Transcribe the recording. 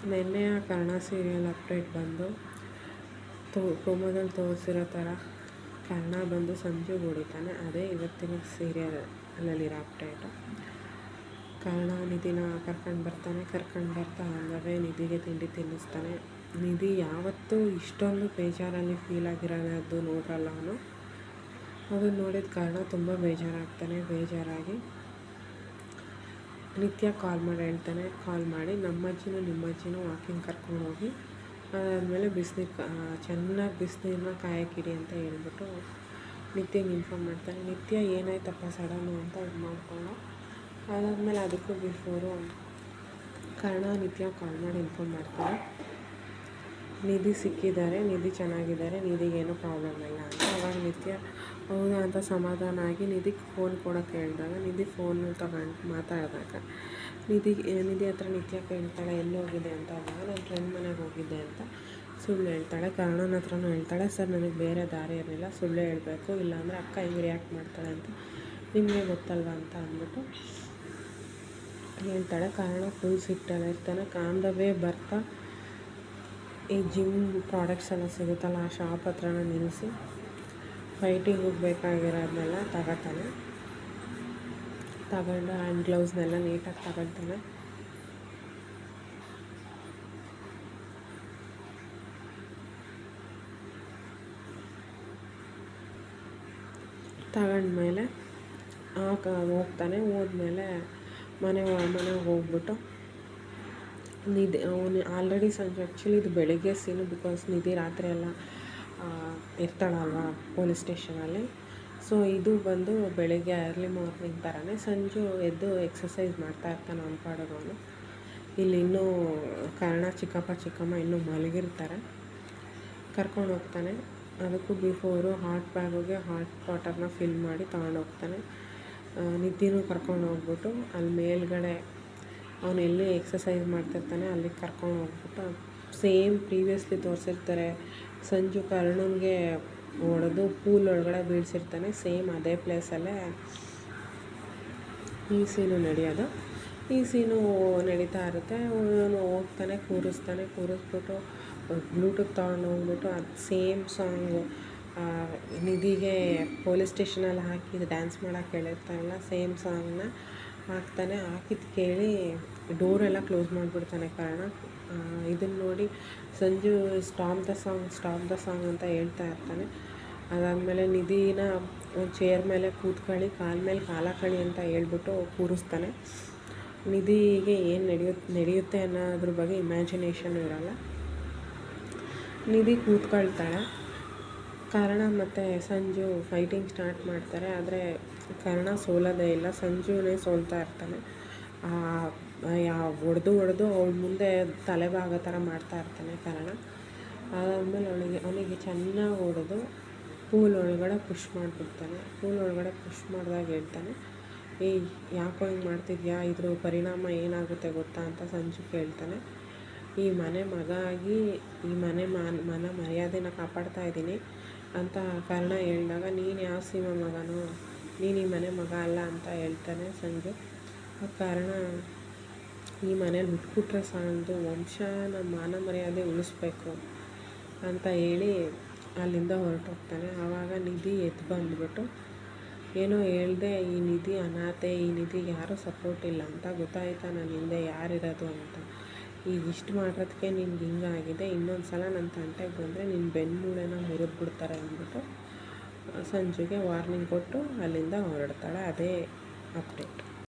ನಿನ್ನೆಯ Karna serial update ಬಂದು ಪ್ರೋಮೋದಲ್ಲಿ ತೋರಿಸಿರೋ ಥರ ಕರ್ಣ ಬಂದು ಸಂಜು ಹೊಡಿತಾನೆ. ಅದೇ ಇವತ್ತಿನ ಸೀರಿಯಲಲ್ಲಿರೋ ಅಪ್ಡೇಟು. ಕರ್ಣ ನಿಧಿನ ಕರ್ಕೊಂಡು ಬರ್ತಾ ಹಂಗವೇ ನಿಧಿಗೆ ತಿಂಡಿ ತಿನ್ನಿಸ್ತಾನೆ. ನಿಧಿ ಯಾವತ್ತೂ ಇಷ್ಟೊಂದು ಬೇಜಾರಲ್ಲಿ ಫೀಲ್ ಆಗಿರೋದು ನೋಡ್ರಲ್ಲ ಅವನು. ಅದನ್ನು ನೋಡಿದ ಕರ್ಣ ತುಂಬ ಬೇಜಾರಾಗಿ ನಿತ್ಯ ಕಾಲ್ ಮಾಡಿ ನಮ್ಮಜ್ಜಿನೂ ನಿಮ್ಮಜ್ಜಿನೂ ವಾಕಿಂಗ್ ಕರ್ಕೊಂಡು ಹೋಗಿ ಅದಾದಮೇಲೆ ಚೆನ್ನಾಗಿ ಬಿಸಿನೀರನ್ನ ಕಾಯಕ್ಕಿಡಿ ಅಂತ ಹೇಳ್ಬಿಟ್ಟು ನಿತ್ಯಂಗೆ ಇನ್ಫಾರ್ಮ್ ಮಾಡ್ತಾನೆ. ನಿತ್ಯ ಏನಾಯ್ತಪ್ಪ ಸಡನ್ನು ಅಂತ ಇದು ಮಾಡ್ಕೊಂಡು ಅದಾದಮೇಲೆ ಅದಕ್ಕೂ ಬಿಫೋರು ಕರ್ಣ ನಿತ್ಯ ಕಾಲ್ ಮಾಡಿ ಇನ್ಫಾರ್ಮ್ ಮಾಡ್ತಾರೆ, ನಿಧಿ ಸಿಕ್ಕಿದ್ದಾರೆ, ನಿಧಿ ಚೆನ್ನಾಗಿದ್ದಾರೆ, ನಿಧಿಗೇನು ಪ್ರಾಬ್ಲಮ್ ಇಲ್ಲ ಅಂತ. ಅವಾಗ ನಿತ್ಯ ಹೌದಾ ಅಂತ ಸಮಾಧಾನ ಆಗಿ ನಿಧಿಗೆ ಫೋನ್ ಕೊಡೋಕ್ಕೆ ಹೇಳಿದಾಗ ನಿಧಿ ಫೋನ್ ತಗೊಂಡು ಮಾತಾಡಿದಾಗ ನಿಧಿ ಹತ್ರ ನಿತ್ಯ ಕೇಳ್ತಾಳೆ ಎಲ್ಲೋಗಿದೆ ಅಂತ. ಅವಾಗ ನನ್ನ ಫ್ರೆಂಡ್ ಮನೆಗೆ ಹೋಗಿದ್ದೆ ಅಂತ ಸುಳ್ಳು ಹೇಳ್ತಾಳೆ. ಕರ್ಣನ ಹತ್ರನೂ ಹೇಳ್ತಾಳೆ, ಸರ್ ನನಗೆ ಬೇರೆ ದಾರಿ ಇರಲಿಲ್ಲ, ಸುಳ್ಳು ಹೇಳಬೇಕು, ಇಲ್ಲಾಂದರೆ ಅಕ್ಕ ಹೆಂಗೆ ರಿಯಾಕ್ಟ್ ಮಾಡ್ತಾಳೆ ಅಂತ ನಿಮಗೆ ಗೊತ್ತಲ್ವ ಅಂತ ಅಂದ್ಬಿಟ್ಟು ಹೇಳ್ತಾಳೆ. ಕರ್ಣ ಫುಲ್ ಸಿಟ್ಟಲ್ಲಿ ಇರ್ತಾನೆ. ಕಾಂದವೇ ಬರ್ತಾ ಈ ಜಿಮ್ ಪ್ರಾಡಕ್ಟ್ಸ್ ಎಲ್ಲ ಸಿಗುತ್ತಲ್ಲ ಆ ಶಾಪ್ ಹತ್ರನ ನಿಲ್ಲಿಸಿ ಫೈಟಿಂಗ್ ಬೇಕಾಗಿರೋದನ್ನೆಲ್ಲ ತಗೊಂಡು ಹ್ಯಾಂಡ್ ಗ್ಲೌಸ್ನೆಲ್ಲ ನೀಟಾಗಿ ತಗೊಳ್ತಾನೆ. ತಗೊಂಡ್ಮೇಲೆ ಹೋದ್ಮೇಲೆ ಮನೆಗೆ ಹೋಗ್ಬಿಟ್ಟು ನಿಧಿ ಅವನು ಆಲ್ರೆಡಿ ಸಂಜೆ ಆ್ಯಕ್ಚುಲಿ ಇದು ಬೆಳಗ್ಗೆ ಸೀನು, ಬಿಕಾಸ್ ನಿಧಿ ರಾತ್ರಿ ಎಲ್ಲ ಇರ್ತಾಳಲ್ವ ಪೊಲೀಸ್ ಸ್ಟೇಷನಲ್ಲಿ. ಸೊ ಇದು ಬಂದು ಬೆಳಗ್ಗೆ ಅರ್ಲಿ ಮಾರ್ನಿಂಗ್ ಥರನೇ. ಸಂಜು ಎದ್ದು ಎಕ್ಸಸೈಸ್ ಮಾಡ್ತಾ ಇರ್ತಾನೆ ಅವನ ಪಾಡಿಗೆ ಅವನು. ಇಲ್ಲಿ ಇನ್ನೂ ಕರ್ಣ ಚಿಕ್ಕಮ್ಮ ಇನ್ನೂ ಮಲಗಿರ್ತಾರೆ. ಕರ್ಕೊಂಡು ಹೋಗ್ತಾನೆ. ಅದಕ್ಕೂ ಬಿಫೋರು ಹಾಟ್ ವಾಟರ್ನ ಫಿಲ್ ಮಾಡಿ ತೊಗೊಂಡೋಗ್ತಾನೆ. ನಿಧಿನೂ ಕರ್ಕೊಂಡು ಹೋಗ್ಬಿಟ್ಟು ಅಲ್ಲಿ ಮೇಲ್ಗಡೆ ಅವನು ಎಲ್ಲಿ ಎಕ್ಸಸೈಸ್ ಮಾಡ್ತಿರ್ತಾನೆ ಅಲ್ಲಿಗೆ ಕರ್ಕೊಂಡು ಹೋಗ್ಬಿಟ್ಟು ಸೇಮ್ ಪ್ರೀವಿಯಸ್ಲಿ ತೋರಿಸಿರ್ತಾರೆ. ಸಂಜು ಕರ್ಣನ್ಗೆ ಹೊಡೆದು ಪೂಲ್ ಒಳಗಡೆ ಬೀಳಿಸಿರ್ತಾನೆ. ಸೇಮ್ ಅದೇ ಪ್ಲೇಸಲ್ಲೇ ಈ ಸೀನು ನಡೆಯೋದು. ಈ ಸೀನು ನಡೀತಾ ಇರುತ್ತೆ. ಅವನು ಹೋಗ್ತಾನೆ, ಕೂರಿಸ್ಬಿಟ್ಟು ಬ್ಲೂಟೂತ್ ತೊಗೊಂಡು ಹೋಗ್ಬಿಟ್ಟು ಅದು ಸೇಮ್ ಸಾಂಗು ನಿಧಿಗೆ ಪೊಲೀಸ್ ಸ್ಟೇಷನಲ್ಲಿ ಹಾಕಿ ಡ್ಯಾನ್ಸ್ ಮಾಡೋಕ್ಕೆ ಹೇಳಿರ್ತಾರಲ್ಲ ಸೇಮ್ ಸಾಂಗ್ನ ಹಾಕ್ತಾನೆ. ಹಾಕಿದ್ದು ಕೇಳಿ ಡೋರೆಲ್ಲ ಕ್ಲೋಸ್ ಮಾಡಿಬಿಡ್ತಾನೆ ಕರ್ಣ. ಇದನ್ನು ನೋಡಿ ಸಂಜು ಸ್ಟಾಪ್ ದ ಸಾಂಗ್ ಅಂತ ಹೇಳ್ತಾ ಇರ್ತಾನೆ. ಅದಾದಮೇಲೆ ನಿಧಿನ ಒಂದು ಚೇರ್ ಮೇಲೆ ಕೂತ್ಕೊಳ್ಳಿ, ಕಾಲ ಮೇಲೆ ಕಾಲ ಹಾಕೊಳ್ಳಿ ಅಂತ ಹೇಳ್ಬಿಟ್ಟು ಕೂರಿಸ್ತಾನೆ. ನಿಧಿಗೆ ಏನು ನಡೆಯುತ್ತೆ ಅನ್ನೋದ್ರ ಬಗ್ಗೆ ಇಮ್ಯಾಜಿನೇಷನ್ ಇರೋಲ್ಲ. ನಿಧಿ ಕೂತ್ಕೊಳ್ತಾಳೆ. ಕರ್ಣ ಮತ್ತು ಸಂಜು ಫೈಟಿಂಗ್ ಸ್ಟಾರ್ಟ್ ಮಾಡ್ತಾರೆ. ಆದರೆ ಕರ್ಣ ಸೋಲೋದೇ ಇಲ್ಲ, ಸಂಜುನೇ ಸೋಲ್ತಾ ಇರ್ತಾನೆ. ಹೊಡೆದು ಅವಳ ಮುಂದೆ ತಲೆಬಾಗೋ ಥರ ಮಾಡ್ತಾ ಇರ್ತಾನೆ ಕರ್ಣ. ಅದಾದಮೇಲೆ ಅವನಿಗೆ ಚೆನ್ನಾಗಿ ಹೊಡೆದು ಪೂಲ್ ಒಳಗಡೆ ಪುಷ್ ಮಾಡಿಬಿಡ್ತಾನೆ. ಪೂಲ್ ಒಳಗಡೆ ಪುಷ್ ಮಾಡಿದಾಗ ಹೇಳ್ತಾನೆ, ಯಾಕೋ ಹಿಂಗೆ ಮಾಡ್ತಿದ್ಯಾ, ಇದ್ರ ಪರಿಣಾಮ ಏನಾಗುತ್ತೆ ಗೊತ್ತಾ ಅಂತ ಸಂಜು ಕೇಳ್ತಾನೆ. ಈ ಮನೆ ಮಗ ಆಗಿ ಈ ಮನೆ ಮರ್ಯಾದೆನ ಕಾಪಾಡ್ತಾ ಇದ್ದೀನಿ ಅಂತ ಕರ್ಣ ಹೇಳಿದಾಗ, ನೀನು ಯಾವ ಸೀಮೆ ಮಗನೋ, ನೀನು ಈ ಮನೆ ಮಗ ಅಲ್ಲ ಅಂತ ಹೇಳ್ತಾನೆ ಸಂಜು. ಕಾರಣ ಈ ಮನೇಲಿ ಹುಟ್ಬಿಟ್ರೆ ಸಾಲದು, ವಂಶನ ಮಾನ ಮರ್ಯಾದೆ ಉಳಿಸ್ಬೇಕು ಅಂತ ಹೇಳಿ ಅಲ್ಲಿಂದ ಹೊರಟೋಗ್ತಾನೆ. ಆವಾಗ ನಿಧಿ ಎದ್ದು ಬಂದುಬಿಟ್ಟು ಏನೋ ಹೇಳ್ದೆ, ಈ ನಿಧಿ ಅನಾಥೆ, ಈ ನಿಧಿಗೆ ಯಾರೂ ಸಪೋರ್ಟ್ ಇಲ್ಲ ಅಂತ ಗೊತ್ತಾಯ್ತಾ ನನ್ನ ಹಿಂದೆ ಯಾರಿರೋದು ಅಂತ. ಈಗ ಇಷ್ಟು ಮಾಡೋದಕ್ಕೆ ನಿನ್ಗೆ ಹಿಂಗಾಗಿದೆ, ಇನ್ನೊಂದು ಸಲ ನನ್ನ ತಂಟೆಗೆ ಬಂದರೆ ನಿನ್ನ ಬೆನ್ಮೂಳೆನ ಮುರಿದ್ಬಿಡ್ತಾರೆ ಅಂದ್ಬಿಟ್ಟು ಸಂಜುಗೆ ವಾರ್ನಿಂಗ್ ಕೊಟ್ಟು ಅಲ್ಲಿಂದ ಹೊರಡ್ತಾಳೆ. ಅದೇ ಅಪ್ಡೇಟ್.